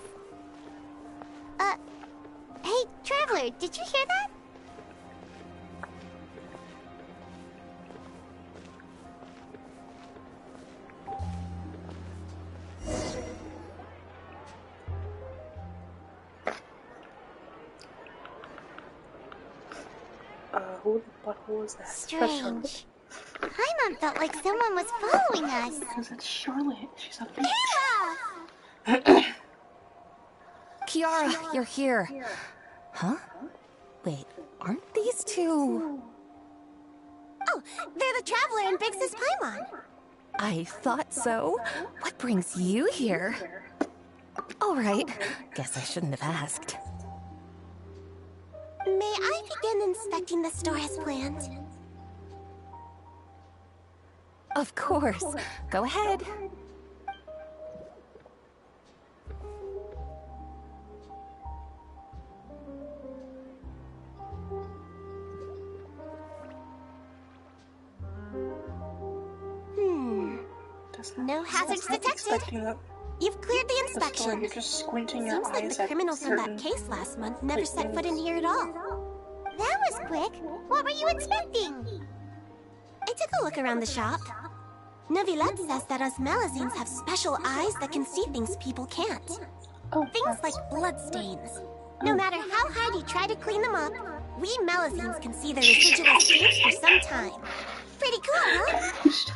Hey, Traveler, did you hear that? Who the butthole is that? Strange. Paimon felt like someone was following us. Because it's Charlotte. She's a bitch. Kayla! Kiara, you're here. Huh? Wait, aren't these two... Oh, they're the Traveler and Big Sis Paimon. I thought so. What brings you here? All right. Guess I shouldn't have asked. May I begin inspecting the store as planned? Of course. Go ahead. No hazards detected. You've cleared the inspection. You're just squinting your Seems like eyes the at criminals from that certain case last month never set foot in here at all. That was quick. What were you expecting? I took a look around the shop. Neuvillette says that us Melazines have special eyes that can see things people can't. Things like bloodstains. No matter how hard you try to clean them up, we Melazines can see the residual stains for some time. pretty cool,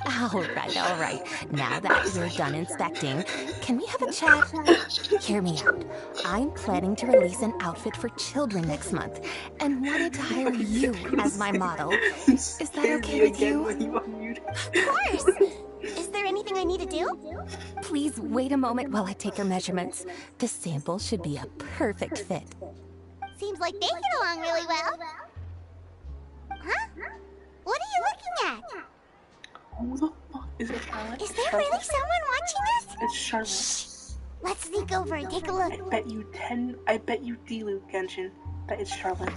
huh? All right. Now that we're done inspecting, can we have a chat? Hear me out. I'm planning to release an outfit for children next month, and wanted to hire you as my model. Is that okay with you? Of course! Is there anything I need to do? Please wait a moment while I take your measurements. The sample should be a perfect fit. Seems like they get along really well. Huh? What are you looking at? Who the fuck is it, Charlotte? Is there really someone watching us? It's Charlotte. Shh. Let's sneak over and take a look. I bet you D-Luke, Genshin, that it's Charlotte.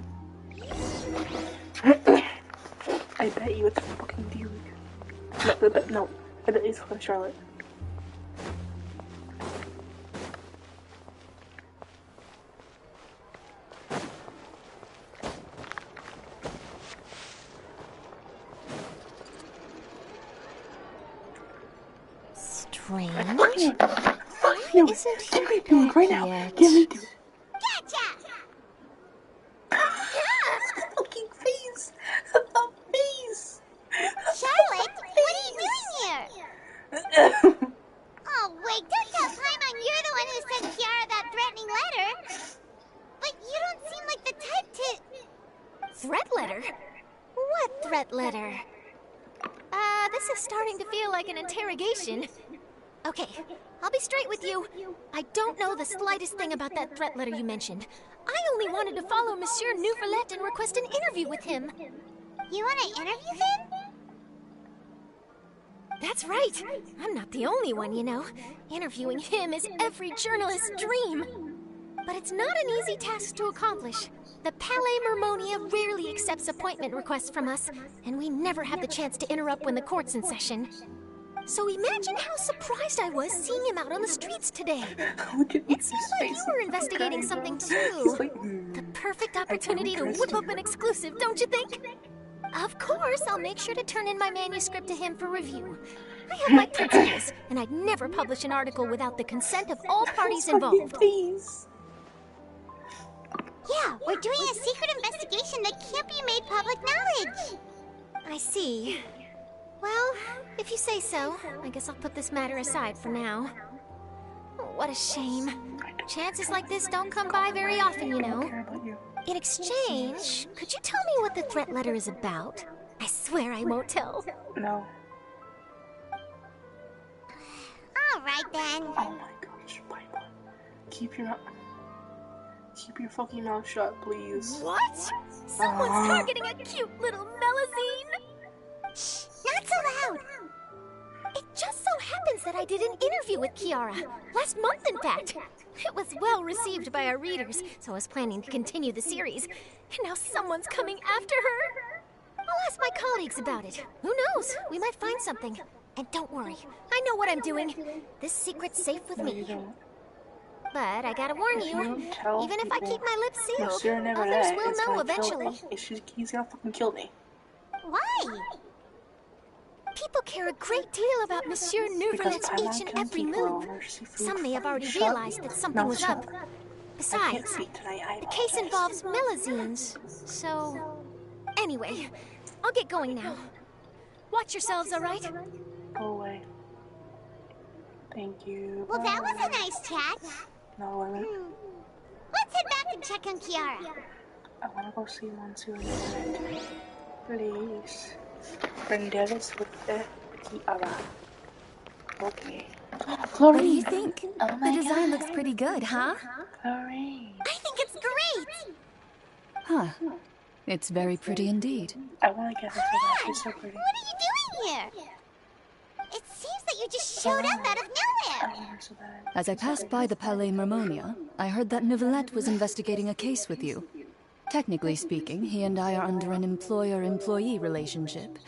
I bet you it's fucking D-Luke. No, I bet it's fucking Charlotte. Strange. Why isn't he back doing right now? Give me to. Gotcha! Fucking face! The face! Charlotte, what are you doing here? Oh, wait, don't tell Paimon you're the one who sent Kiara that threatening letter. But you don't seem like the type to... Threat letter? What threat letter? This is starting to feel like an interrogation. Okay, I'll be straight with you. I don't know the slightest thing about that threat letter you mentioned. I only wanted to follow Monsieur Nouvelette and request an interview with him. You want to interview him? That's right. I'm not the only one, you know. Interviewing him is every journalist's dream. But it's not an easy task to accomplish. The Palais Mermonia rarely accepts appointment requests from us, and we never have the chance to interrupt when the court's in session. So imagine how surprised I was seeing him out on the streets today. It seems like you were investigating something too. The perfect opportunity to whip up an exclusive, don't you think? Of course, I'll make sure to turn in my manuscript to him for review. I have my principles, and I'd never publish an article without the consent of all parties involved. Yeah, we're doing a secret investigation that can't be made public knowledge. I see. Well, if you say so, I guess I'll put this matter aside for now. Oh, what a shame. Chances like this don't come by very often, you know. In exchange, could you tell me what the threat letter is about? I swear I won't tell. No. All right then. Oh my gosh, Bible. Keep your fucking mouth shut, please. What? Someone's targeting a cute little Melusine? Shh, not so loud. It just so happens that I did an interview with Kiara. Last month, in fact. It was well received by our readers, so I was planning to continue the series. And now someone's coming after her. I'll ask my colleagues about it. Who knows? We might find something. And don't worry, I know what I'm doing. This secret's safe with me. But I gotta warn you, even if I keep my lips sealed, others will know eventually. He's gonna fucking kill me. Why? People care a great deal about Monsieur Nouvelette's each and every move. Some may have already realized that something was up. Besides, the case involves Melusines, so... Anyway, I'll get going now. Watch yourselves, all right? Go away. Thank you. Well, that was a nice chat. No, I mean... Let's head back and check on Kiara. I wanna go see Monsieur Nouvelette. Please. Bring Dennis with the Kiara. Okay. What do you think? The design looks pretty good, huh? Florine. I think it's great! Huh. It's very pretty indeed. I wanna get her for that. She's so pretty. What are you doing here? It seems that you just showed up out of nowhere. As I passed by the Palais Mermonia, I heard that Nouvelette was investigating a case with you. Technically speaking, he and I are under an employer-employee relationship.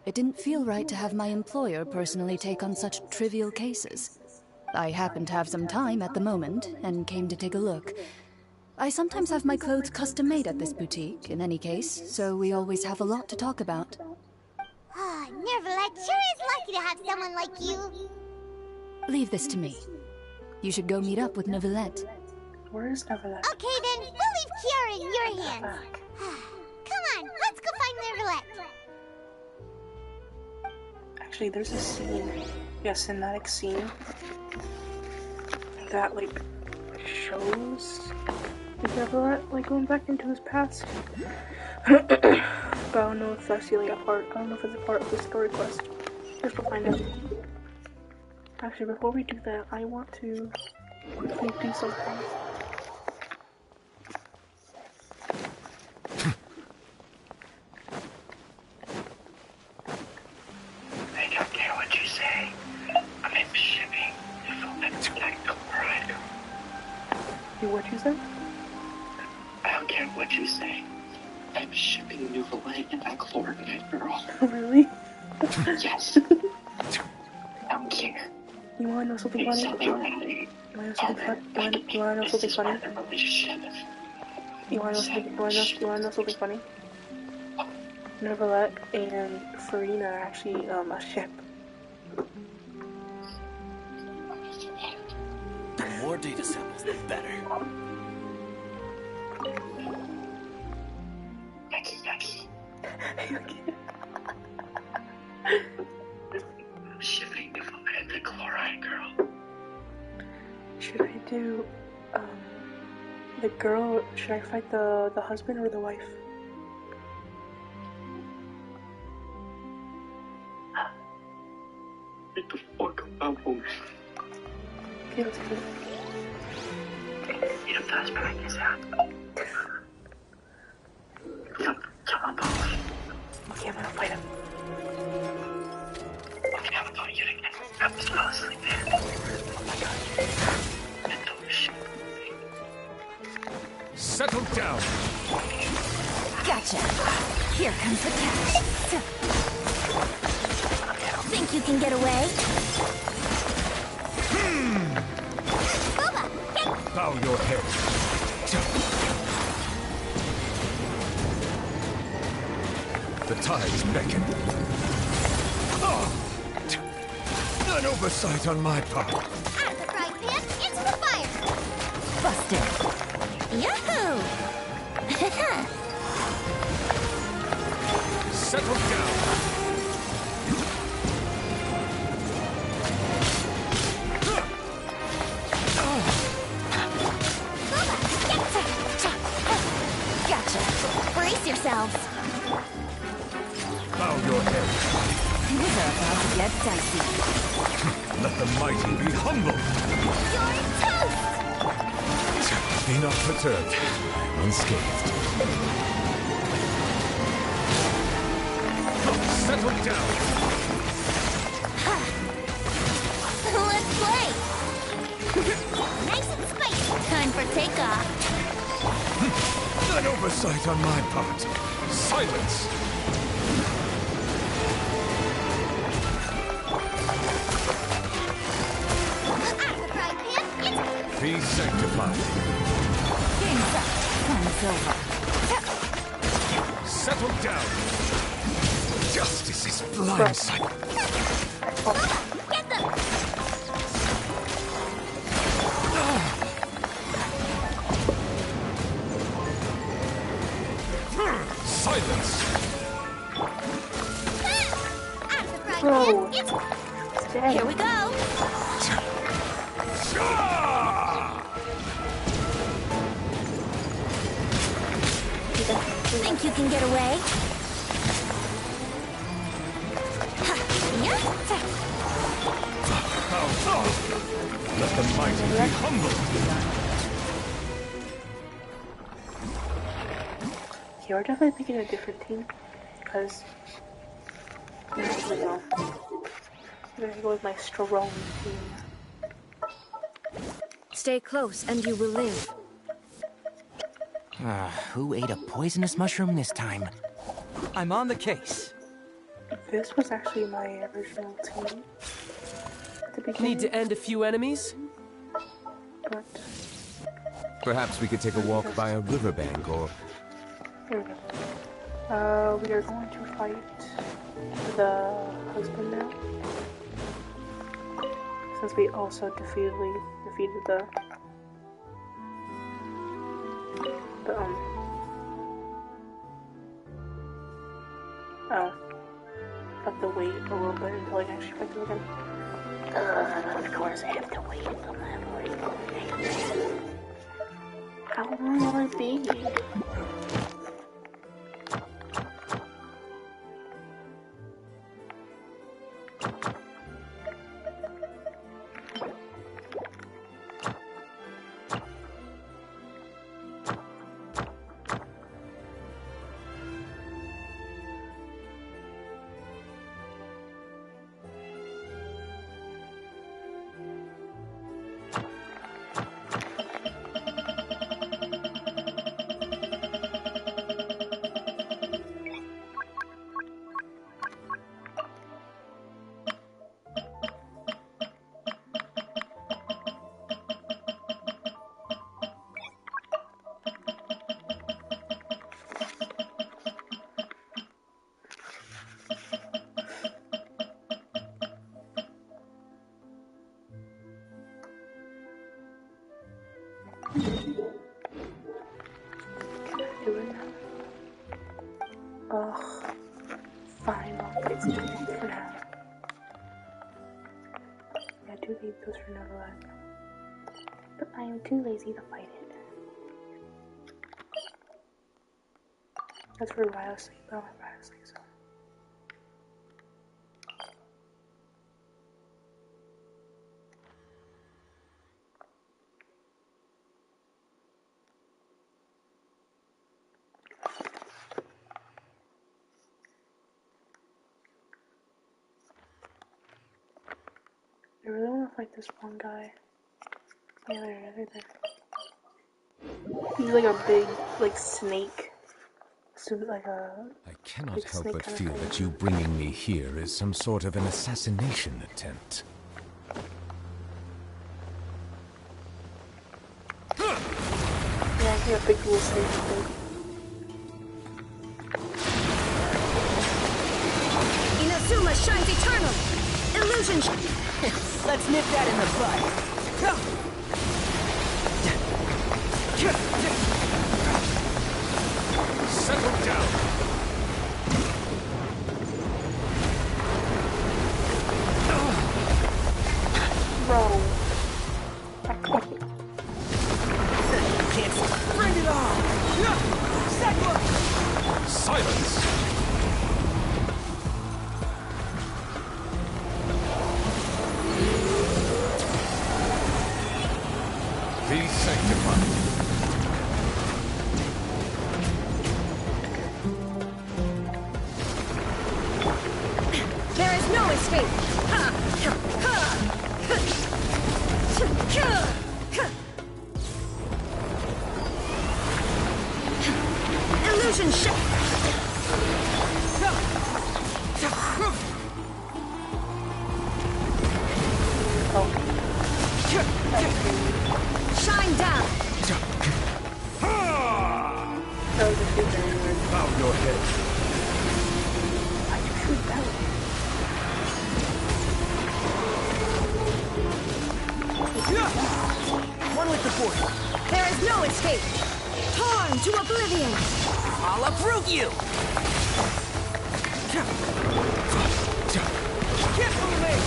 It didn't feel right to have my employer personally take on such trivial cases. I happened to have some time at the moment, and came to take a look. I sometimes have my clothes custom-made at this boutique, in any case, so we always have a lot to talk about. Oh, Nouvelette sure is lucky to have someone like you. Leave this to me. You should go meet up with Nouvelette. Where is Nouvelette? Okay then, we'll leave Kiara in your hands. Come on, let's go find Nouvelette. Actually, there's a scene, a cinematic scene that like shows Neverlet like going back into his past. But I don't know if that's really a part. I don't know if it's a part of the story quest. Guess we'll find out. Actually, before we do that, I want to quickly do something. I don't care what you say. I'm shipping chloride. What you say? I don't care what you say. I'm shipping Nuvalet and that chloride girl. Really? Yes. I don't care. You wanna know something funny? You wanna know something funny? You wanna know something funny? You wanna know something funny? Neverlet and Farina are actually a ship. The more data samples, the better. Becky. I'm shipping Nuvalet and the chloride girl. Should I do the girl? Should I fight the husband or the wife? Get the fuck out of me. Okay, let's do it. You know that's pretty easy. Come on, boss. Okay, I'm gonna fight him. Okay, I'm going to get again. I was fall asleep there. Oh my god. Mental shit. Settle down. Gotcha. Here comes the cash. Think you can get away? Bow your head. The tides beckon. An oversight on my part. Out of the frying pan, into the fire! Busted. Yahoo! Settle down. Gotcha. Brace yourselves. Bow your head. Things are about to get dicey. Let the mighty be humble. You're toast! Be not perturbed. Unscathed. Settle down. Let's play. Nice and spicy. Time for takeoff. An oversight on my part. Silence. Be sanctified. Game's up. Fun's over. Settle down. Justice is blindsight. Get them! Silence. Out of the frying Bro. pan, It's dead. Here we go. Think you can get away? Let the mighty be humble. Okay, we're definitely picking a different team because you know, I'm gonna go with my strong team. Stay close and you will live. Who ate a poisonous mushroom this time? I'm on the case. This was actually my original team at the beginning. Need to end a few enemies? But Perhaps we could take a walk by a riverbank or... here we go. We are going to fight the husband now. Since we also defeated the oh. have to wait a little bit until I can actually fight them again. Of course I have to wait. I'm not worried. How long will it be? Ugh. Fine, I'll fight some people for now. I do need those for Neverland. But I am too lazy to fight it. That's for Riosley, but I don't have Riosley, so. I really want to fight this one guy. Yeah, there. He's like a big, like, snake. Like a... I cannot help but feel that you bringing me here is some sort of an assassination attempt. Yeah, he's a big little snake thing. Inazuma shines eternal! Illusion Let's nip that in the bud. Settle down! Bro. Can't bring it on! Silence! Be sanctified. There is no escape! Illusion ship! Shine down! That was a good very weird. Bow your head. I can shoot that. One with the force. There is no escape! Torn to oblivion! I'll uproot you! Get moving!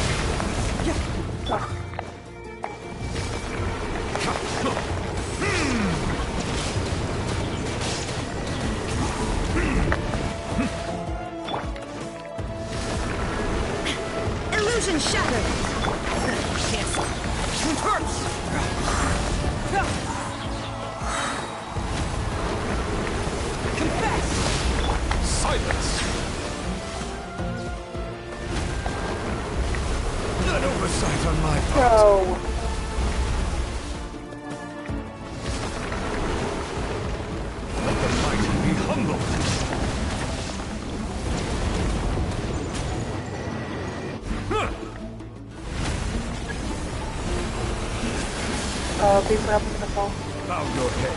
Illusion shattered! Cancel. Hurts! Confess! Silence! An oversight on my part. Bro. Let the mighty be humbled. Please what happened to the fall? Bow your head.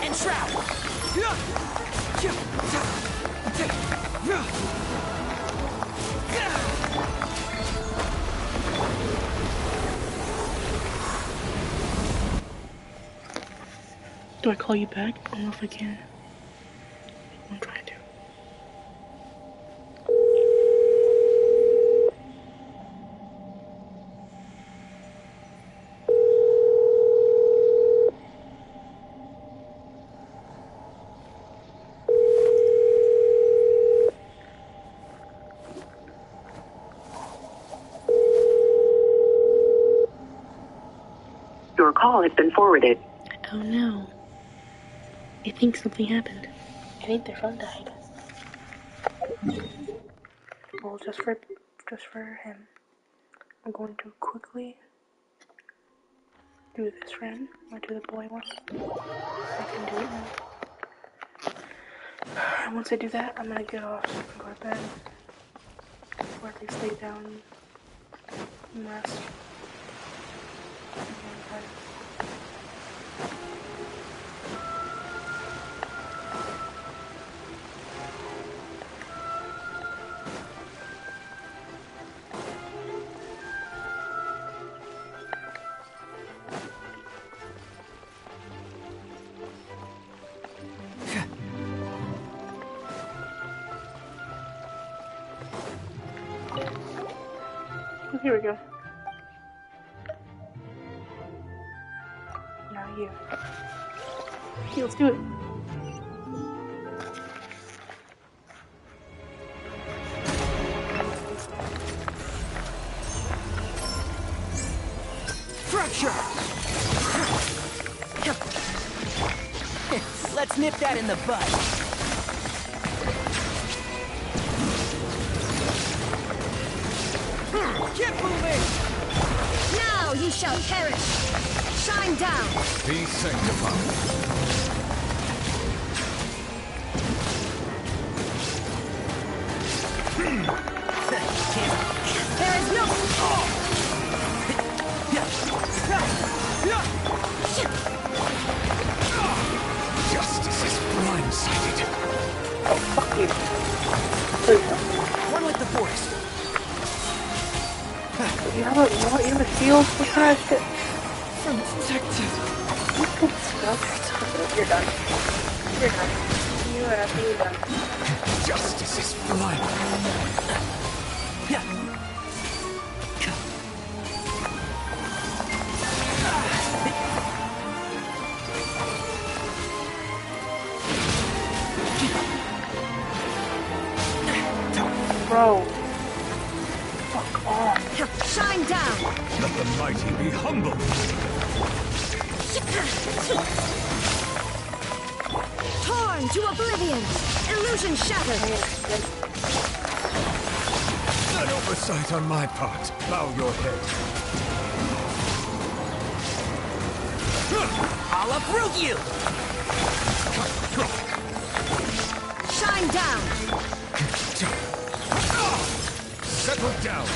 And shroud! Do I call you back? I don't know if I can. I'm trying to. Your call has been forwarded. Oh no. I think something happened. I think their phone died. Well, just for him, I'm going to quickly do this for him. I'll do the boy one. I can do it now. And once I do that, I'm gonna get off so I can go to bed. Or at least lay down and rest. Here we go. Now you. Okay, let's do it. Fracture! Let's nip that in the bud. Keep moving! Now ye shall perish! Shine down! Be sanctified. There is no... Justice is blindsided. Oh, fuck you. One with the force. You have a shield? What kind of shit? Protected. You're done. You're done. You are absolutely done. Justice is blind. Bro. Fuck off. Shine down! Let the mighty be humble. Torn to oblivion! Illusion shattered! An oversight on my part. Bow your head. I'll uproot you! Shine down! Settle down.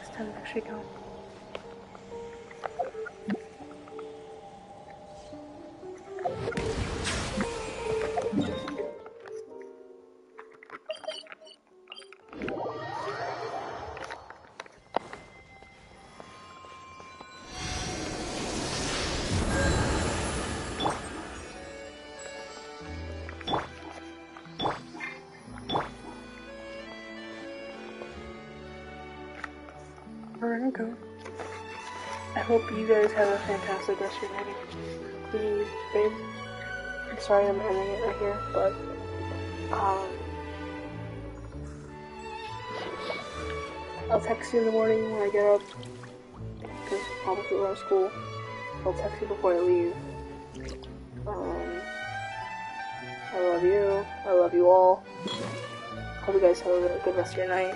It's time to actually go. Okay. I hope you guys have a fantastic rest of your night. Please, babe. I'm sorry I'm ending it right here, but I'll text you in the morning when I get up, because obviously we're at school. I'll text you before I leave. I love you. I love you all. Hope you guys have a good rest of your night.